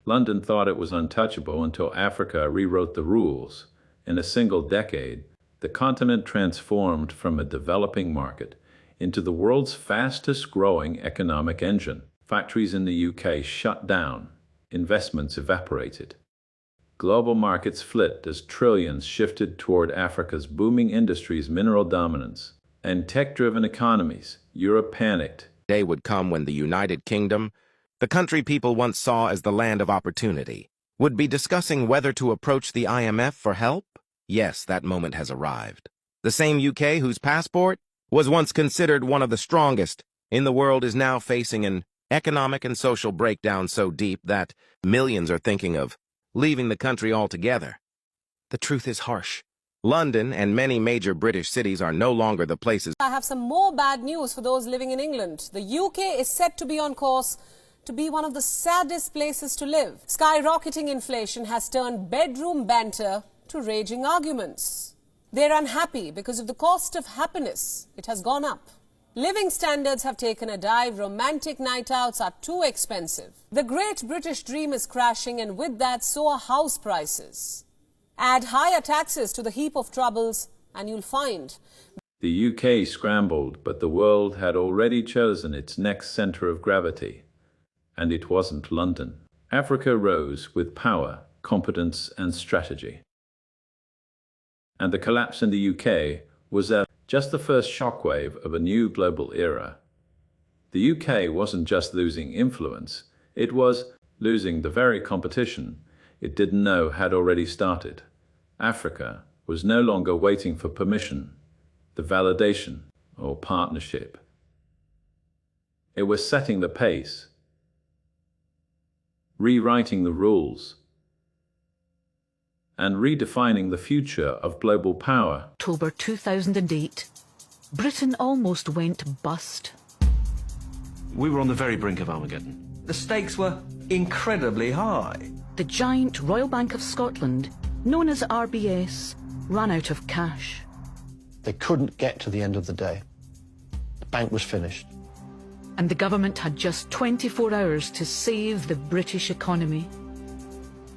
London thought it was untouchable until Africa rewrote the rules. In a single decade, the continent transformed from a developing market into the world's fastest growing economic engine. Factories in the UK shut down, investments evaporated. Global markets flipped as trillions shifted toward Africa's booming industries, mineral dominance, and tech-driven economies. Europe panicked. Day would come when the United Kingdom, the country people once saw as the land of opportunity, would be discussing whether to approach the IMF for help? Yes, that moment has arrived. The same UK whose passport was once considered one of the strongest in the world is now facing an economic and social breakdown so deep that millions are thinking of leaving the country altogether. The truth is harsh. London and many major British cities are no longer the places. I have some more bad news for those living in England. The UK is set to be on course to be one of the saddest places to live. Skyrocketing inflation has turned bedroom banter to raging arguments. They're unhappy because of the cost of happiness. It has gone up. Living standards have taken a dive. Romantic night outs are too expensive. The great British dream is crashing, and with that, so are house prices. Add higher taxes to the heap of troubles, and you'll find The UK scrambled, but the world had already chosen its next center of gravity. And it wasn't London. Africa rose with power, competence, and strategy. And the collapse in the UK was just the first shockwave of a new global era. The UK wasn't just losing influence, it was losing the very competition it didn't know had already started. Africa was no longer waiting for permission, the validation, or partnership. It was setting the pace, rewriting the rules, and redefining the future of global power. October 2008, Britain almost went bust. We were on the very brink of Armageddon. The stakes were incredibly high. The giant Royal Bank of Scotland, known as RBS, ran out of cash. They couldn't get to the end of the day. The bank was finished. And the government had just 24 hours to save the British economy.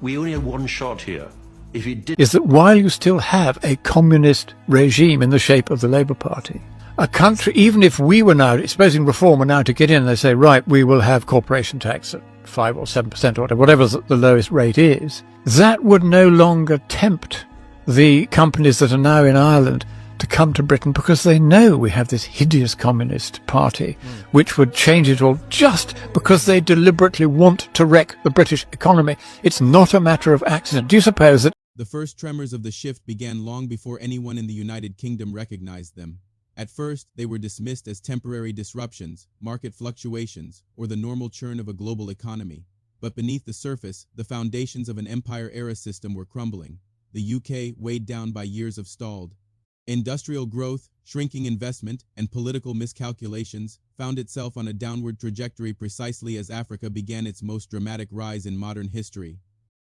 We only had one shot here. If it did, is that while you still have a communist regime in the shape of the Labour Party, a country, even if we were now, supposing Reform were now to get in, and they say, right, we will have corporation tax at 5 or 7% or whatever the lowest rate is, that would no longer tempt the companies that are now in Ireland to come to Britain, because they know we have this hideous communist party which would change it all just because they deliberately want to wreck the British economy. It's not a matter of accident. Do you suppose that the first tremors of the shift began long before anyone in the United Kingdom recognized them? At first, they were dismissed as temporary disruptions, market fluctuations, or the normal churn of a global economy. But beneath the surface, the foundations of an empire-era system were crumbling. The UK, weighed down by years of stalled industrial growth, shrinking investment, and political miscalculations, found itself on a downward trajectory precisely as Africa began its most dramatic rise in modern history.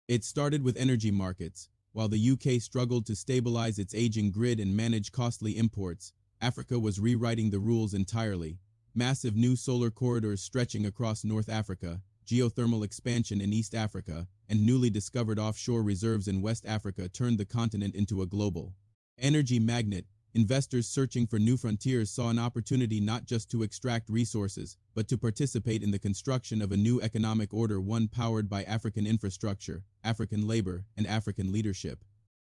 It started with energy markets. While the UK struggled to stabilize its aging grid and manage costly imports, Africa was rewriting the rules entirely. Massive new solar corridors stretching across North Africa, geothermal expansion in East Africa, and newly discovered offshore reserves in West Africa turned the continent into a global energy magnet. Investors searching for new frontiers saw an opportunity not just to extract resources, but to participate in the construction of a new economic order, one powered by African infrastructure, African labor, and African leadership.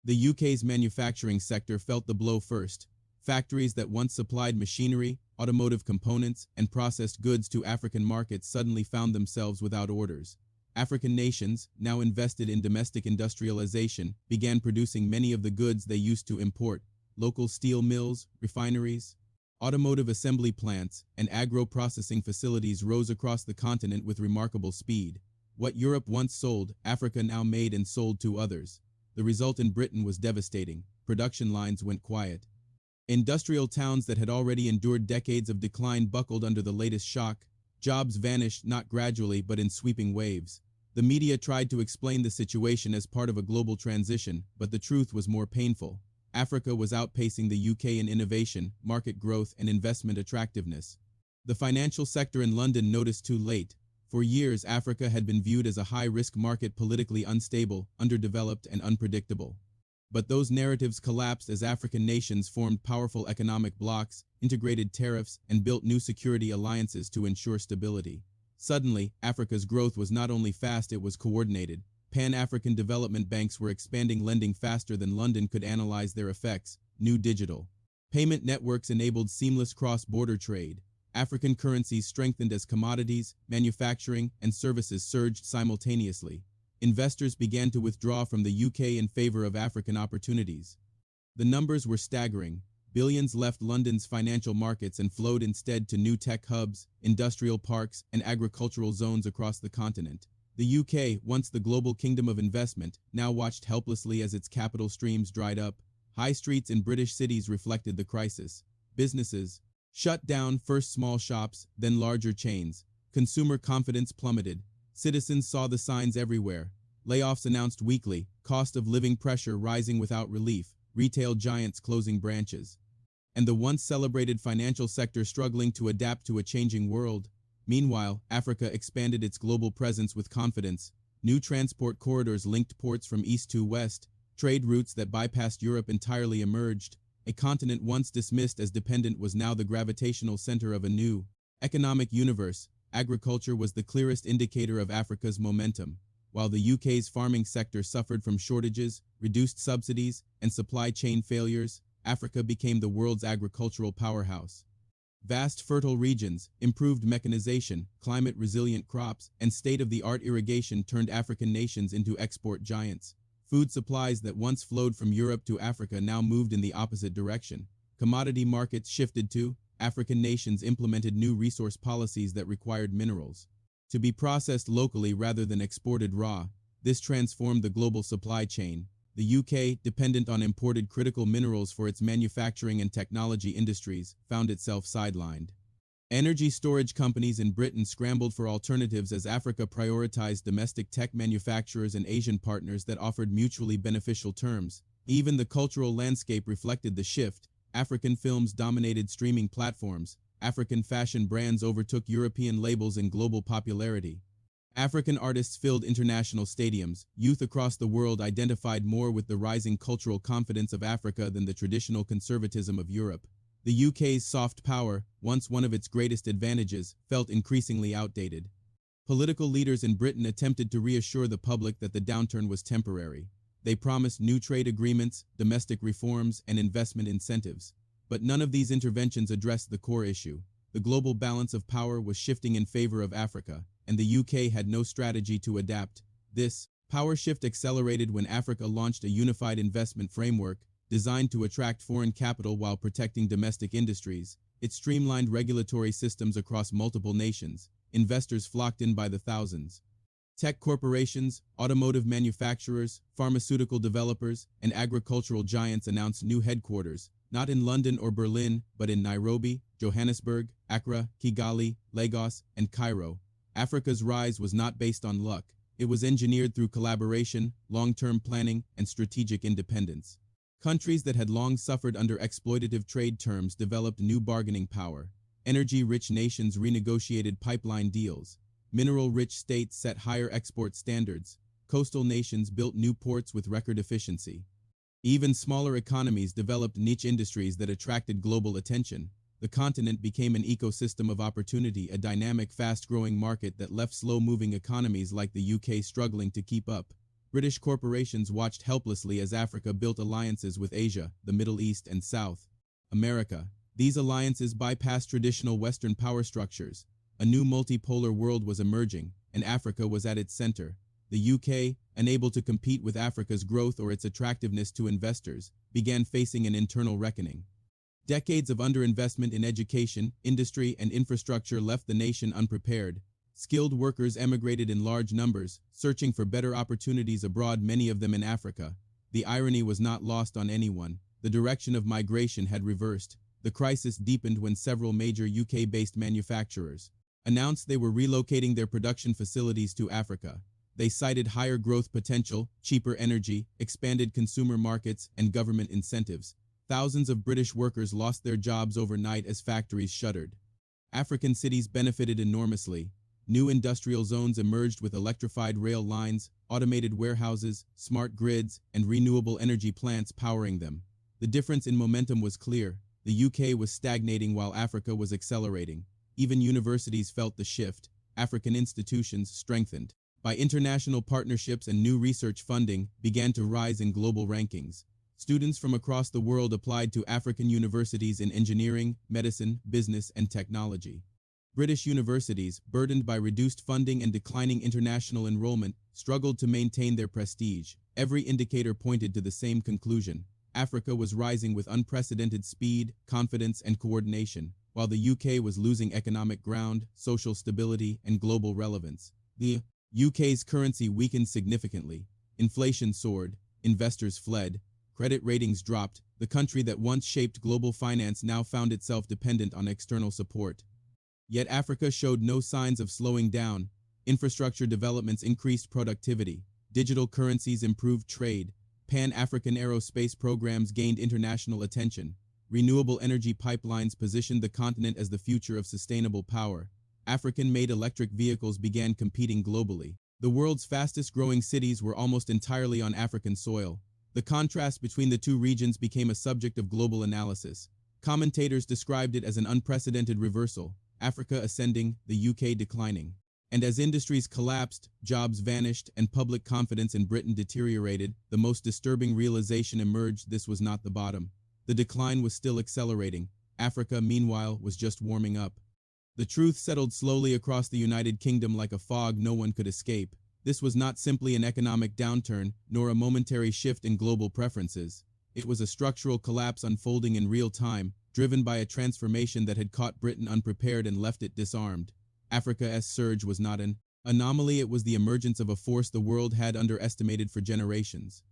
The UK's manufacturing sector felt the blow first. Factories that once supplied machinery, automotive components, and processed goods to African markets suddenly found themselves without orders. African nations, now invested in domestic industrialization, began producing many of the goods they used to import. Local steel mills, refineries, automotive assembly plants, and agro-processing facilities rose across the continent with remarkable speed. What Europe once sold, Africa now made and sold to others. The result in Britain was devastating. Production lines went quiet. Industrial towns that had already endured decades of decline buckled under the latest shock. Jobs vanished not gradually but in sweeping waves. The media tried to explain the situation as part of a global transition, but the truth was more painful. Africa was outpacing the UK in innovation, market growth, and investment attractiveness. The financial sector in London noticed too late. For years, Africa had been viewed as a high-risk market, politically unstable, underdeveloped, and unpredictable. But those narratives collapsed as African nations formed powerful economic blocs, integrated tariffs, and built new security alliances to ensure stability. Suddenly, Africa's growth was not only fast, it was coordinated. Pan-African development banks were expanding, lending faster than London could analyze their effects. New digital payment networks enabled seamless cross-border trade. African currencies strengthened as commodities, manufacturing, and services surged simultaneously. Investors began to withdraw from the UK in favor of African opportunities. The numbers were staggering. Billions left London's financial markets and flowed instead to new tech hubs, industrial parks, and agricultural zones across the continent. The UK, once the global kingdom of investment, now watched helplessly as its capital streams dried up. High streets in British cities reflected the crisis. Businesses shut down, first small shops, then larger chains. Consumer confidence plummeted. Citizens saw the signs everywhere. Layoffs announced weekly, cost of living pressure rising without relief, retail giants closing branches, and the once celebrated financial sector struggling to adapt to a changing world. Meanwhile, Africa expanded its global presence with confidence. New transport corridors linked ports from east to west. Trade routes that bypassed Europe entirely emerged. A continent once dismissed as dependent was now the gravitational center of a new economic universe. Agriculture was the clearest indicator of Africa's momentum. While the UK's farming sector suffered from shortages, reduced subsidies, and supply chain failures, Africa became the world's agricultural powerhouse. Vast fertile regions, improved mechanization, climate-resilient crops, and state-of-the-art irrigation turned African nations into export giants. Food supplies that once flowed from Europe to Africa now moved in the opposite direction. Commodity markets shifted too. African nations implemented new resource policies that required minerals to be processed locally rather than exported raw. This transformed the global supply chain. The UK, dependent on imported critical minerals for its manufacturing and technology industries, found itself sidelined. Energy storage companies in Britain scrambled for alternatives as Africa prioritized domestic tech manufacturers and Asian partners that offered mutually beneficial terms. Even the cultural landscape reflected the shift. African films dominated streaming platforms. African fashion brands overtook European labels in global popularity. African artists filled international stadiums. Youth across the world identified more with the rising cultural confidence of Africa than the traditional conservatism of Europe. The UK's soft power, once one of its greatest advantages, felt increasingly outdated. Political leaders in Britain attempted to reassure the public that the downturn was temporary. They promised new trade agreements, domestic reforms, and investment incentives. But none of these interventions addressed the core issue. The global balance of power was shifting in favor of Africa, and the UK had no strategy to adapt. This power shift accelerated when Africa launched a unified investment framework designed to attract foreign capital while protecting domestic industries. It streamlined regulatory systems across multiple nations. Investors flocked in by the thousands. Tech corporations, automotive manufacturers, pharmaceutical developers, and agricultural giants announced new headquarters, not in London or Berlin, but in Nairobi, Johannesburg, Accra, Kigali, Lagos, and Cairo. Africa's rise was not based on luck. It was engineered through collaboration, long-term planning, and strategic independence. Countries that had long suffered under exploitative trade terms developed new bargaining power. Energy-rich nations renegotiated pipeline deals. Mineral-rich states set higher export standards. Coastal nations built new ports with record efficiency. Even smaller economies developed niche industries that attracted global attention. The continent became an ecosystem of opportunity, a dynamic, fast-growing market that left slow-moving economies like the UK struggling to keep up. British corporations watched helplessly as Africa built alliances with Asia, the Middle East, and South America. These alliances bypassed traditional Western power structures. A new multipolar world was emerging, and Africa was at its center. The UK, unable to compete with Africa's growth or its attractiveness to investors, began facing an internal reckoning. Decades of underinvestment in education, industry, and infrastructure left the nation unprepared. Skilled workers emigrated in large numbers, searching for better opportunities abroad, many of them in Africa. The irony was not lost on anyone. The direction of migration had reversed. The crisis deepened when several major UK-based manufacturers announced they were relocating their production facilities to Africa. They cited higher growth potential, cheaper energy, expanded consumer markets, and government incentives. Thousands of British workers lost their jobs overnight as factories shuttered. African cities benefited enormously. New industrial zones emerged with electrified rail lines, automated warehouses, smart grids, and renewable energy plants powering them. The difference in momentum was clear. The UK was stagnating while Africa was accelerating. Even universities felt the shift. African institutions strengthened. By international partnerships and new research funding began to rise in global rankings. Students from across the world applied to African universities in engineering, medicine, business, and technology. British universities, burdened by reduced funding and declining international enrollment, struggled to maintain their prestige. Every indicator pointed to the same conclusion. Africa was rising with unprecedented speed, confidence, and coordination, while the UK was losing economic ground, social stability, and global relevance. The UK's currency weakened significantly. Inflation soared, investors fled, credit ratings dropped. The country that once shaped global finance now found itself dependent on external support. Yet Africa showed no signs of slowing down. Infrastructure developments increased productivity, digital currencies improved trade, Pan-African aerospace programs gained international attention, renewable energy pipelines positioned the continent as the future of sustainable power. African-made electric vehicles began competing globally. The world's fastest-growing cities were almost entirely on African soil. The contrast between the two regions became a subject of global analysis. Commentators described it as an unprecedented reversal, Africa ascending, the UK declining. And as industries collapsed, jobs vanished, and public confidence in Britain deteriorated, the most disturbing realization emerged: this was not the bottom. The decline was still accelerating. Africa, meanwhile, was just warming up. The truth settled slowly across the United Kingdom like a fog no one could escape. This was not simply an economic downturn, nor a momentary shift in global preferences. It was a structural collapse unfolding in real time, driven by a transformation that had caught Britain unprepared and left it disarmed. Africa's surge was not an anomaly, it was the emergence of a force the world had underestimated for generations.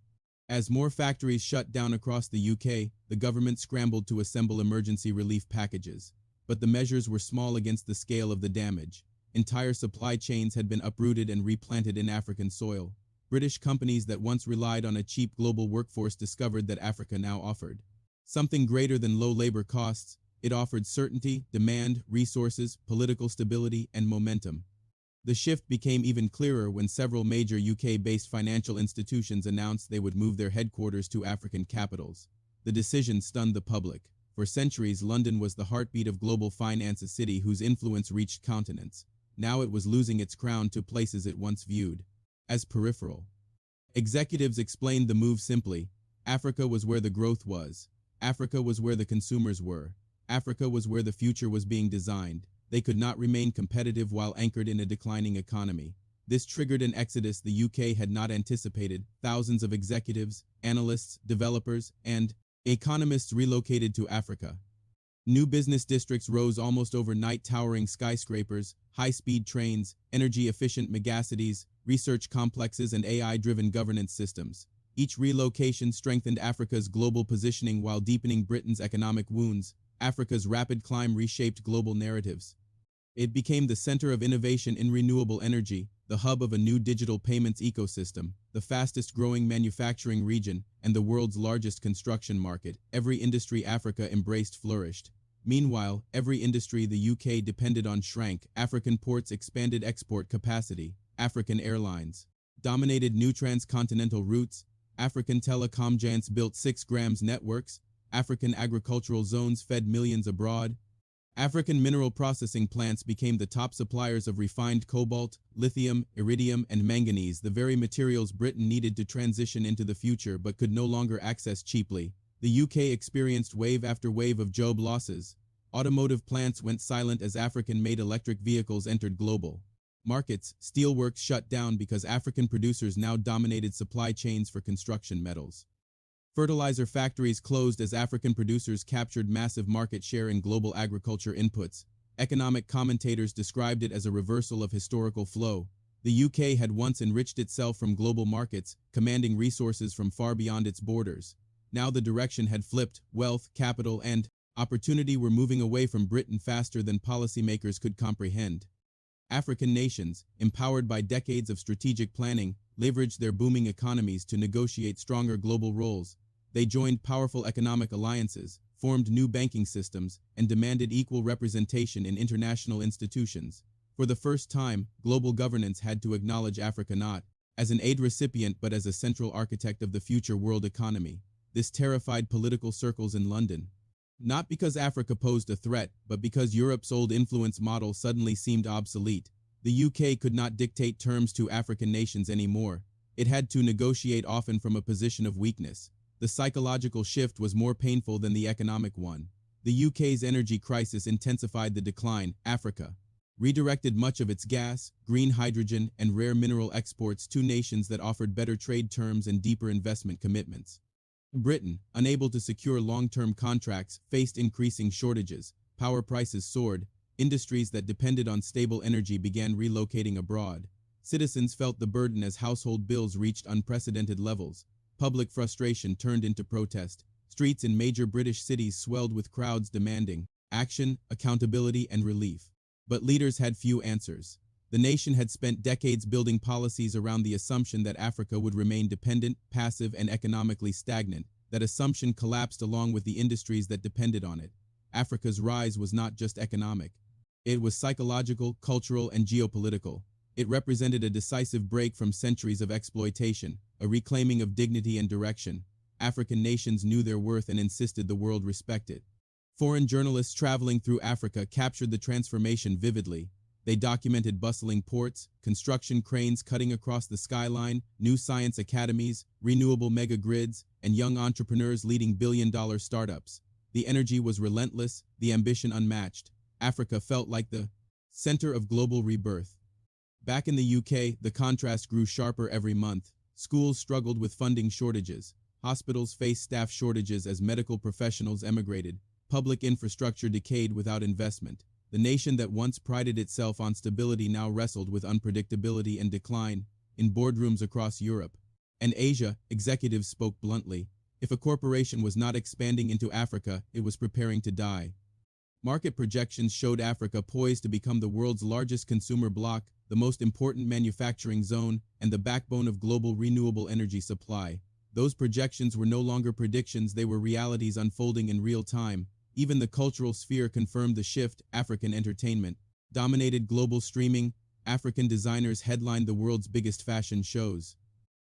As more factories shut down across the UK, the government scrambled to assemble emergency relief packages. But the measures were small against the scale of the damage. Entire supply chains had been uprooted and replanted in African soil. British companies that once relied on a cheap global workforce discovered that Africa now offered something greater than low labor costs. It offered certainty, demand, resources, political stability, and momentum. The shift became even clearer when several major UK-based financial institutions announced they would move their headquarters to African capitals. The decision stunned the public. For centuries, London was the heartbeat of global finance, a city whose influence reached continents. Now it was losing its crown to places it once viewed as peripheral. Executives explained the move simply. Africa was where the growth was. Africa was where the consumers were. Africa was where the future was being designed. They could not remain competitive while anchored in a declining economy. This triggered an exodus the UK had not anticipated. Thousands of executives, analysts, developers, and economists relocated to Africa. New business districts rose almost overnight, towering skyscrapers, high-speed trains, energy-efficient megacities, research complexes, and AI-driven governance systems. Each relocation strengthened Africa's global positioning while deepening Britain's economic wounds. Africa's rapid climb reshaped global narratives. It became the center of innovation in renewable energy, the hub of a new digital payments ecosystem, the fastest-growing manufacturing region, and the world's largest construction market. Every industry Africa embraced flourished. Meanwhile, every industry the UK depended on shrank. African ports expanded export capacity. African airlines dominated new transcontinental routes. African telecom giants built 6 grams networks. African agricultural zones fed millions abroad. African mineral processing plants became the top suppliers of refined cobalt, lithium, iridium, and manganese, the very materials Britain needed to transition into the future but could no longer access cheaply. The UK experienced wave after wave of job losses. Automotive plants went silent as African-made electric vehicles entered global markets. Steelworks shut down because African producers now dominated supply chains for construction metals. Fertilizer factories closed as African producers captured massive market share in global agriculture inputs. Economic commentators described it as a reversal of historical flow. The UK had once enriched itself from global markets, commanding resources from far beyond its borders. Now the direction had flipped. Wealth, capital, and opportunity were moving away from Britain faster than policymakers could comprehend. African nations, empowered by decades of strategic planning, leveraged their booming economies to negotiate stronger global roles. They joined powerful economic alliances, formed new banking systems, and demanded equal representation in international institutions. For the first time, global governance had to acknowledge Africa not as an aid recipient but as a central architect of the future world economy. This terrified political circles in London. Not because Africa posed a threat, but because Europe's old influence model suddenly seemed obsolete. The UK could not dictate terms to African nations anymore. It had to negotiate, often from a position of weakness. The psychological shift was more painful than the economic one. The UK's energy crisis intensified the decline. Africa redirected much of its gas, green hydrogen, and rare mineral exports to nations that offered better trade terms and deeper investment commitments. Britain, unable to secure long-term contracts, faced increasing shortages. Power prices soared. Industries that depended on stable energy began relocating abroad. Citizens felt the burden as household bills reached unprecedented levels. Public frustration turned into protest. Streets in major British cities swelled with crowds demanding action, accountability, and relief. But leaders had few answers. The nation had spent decades building policies around the assumption that Africa would remain dependent, passive, and economically stagnant. That assumption collapsed along with the industries that depended on it. Africa's rise was not just economic. It was psychological, cultural, and geopolitical. It represented a decisive break from centuries of exploitation, a reclaiming of dignity and direction. African nations knew their worth and insisted the world respect it. Foreign journalists traveling through Africa captured the transformation vividly. They documented bustling ports, construction cranes cutting across the skyline, new science academies, renewable mega-grids, and young entrepreneurs leading billion-dollar startups. The energy was relentless, the ambition unmatched. Africa felt like the center of global rebirth. Back in the UK, the contrast grew sharper every month. Schools struggled with funding shortages. Hospitals faced staff shortages as medical professionals emigrated. Public infrastructure decayed without investment. The nation that once prided itself on stability now wrestled with unpredictability and decline. In boardrooms across Europe and Asia, executives spoke bluntly. If a corporation was not expanding into Africa, it was preparing to die. Market projections showed Africa poised to become the world's largest consumer bloc, the most important manufacturing zone, and the backbone of global renewable energy supply. Those projections were no longer predictions, they were realities unfolding in real time. Even the cultural sphere confirmed the shift. African entertainment dominated global streaming. African designers headlined the world's biggest fashion shows.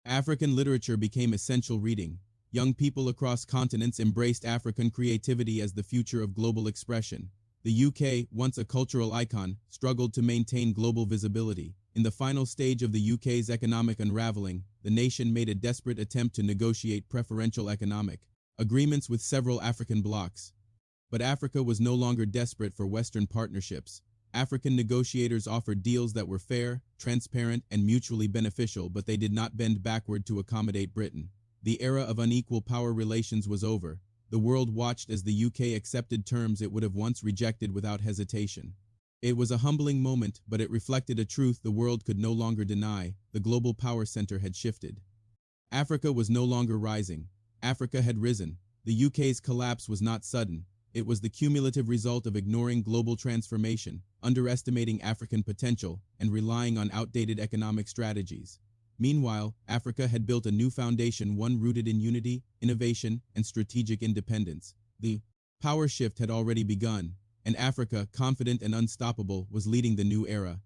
African literature became essential reading. Young people across continents embraced African creativity as the future of global expression. The UK, once a cultural icon, struggled to maintain global visibility. In the final stage of the UK's economic unraveling, the nation made a desperate attempt to negotiate preferential economic agreements with several African blocs. But Africa was no longer desperate for Western partnerships. African negotiators offered deals that were fair, transparent, and mutually beneficial, but they did not bend backward to accommodate Britain. The era of unequal power relations was over. The world watched as the UK accepted terms it would have once rejected without hesitation. It was a humbling moment, but it reflected a truth the world could no longer deny. The global power center had shifted. Africa was no longer rising. Africa had risen. The UK's collapse was not sudden. It was the cumulative result of ignoring global transformation, underestimating African potential, and relying on outdated economic strategies. Meanwhile, Africa had built a new foundation, one rooted in unity, innovation, and strategic independence. The power shift had already begun, and Africa, confident and unstoppable, was leading the new era.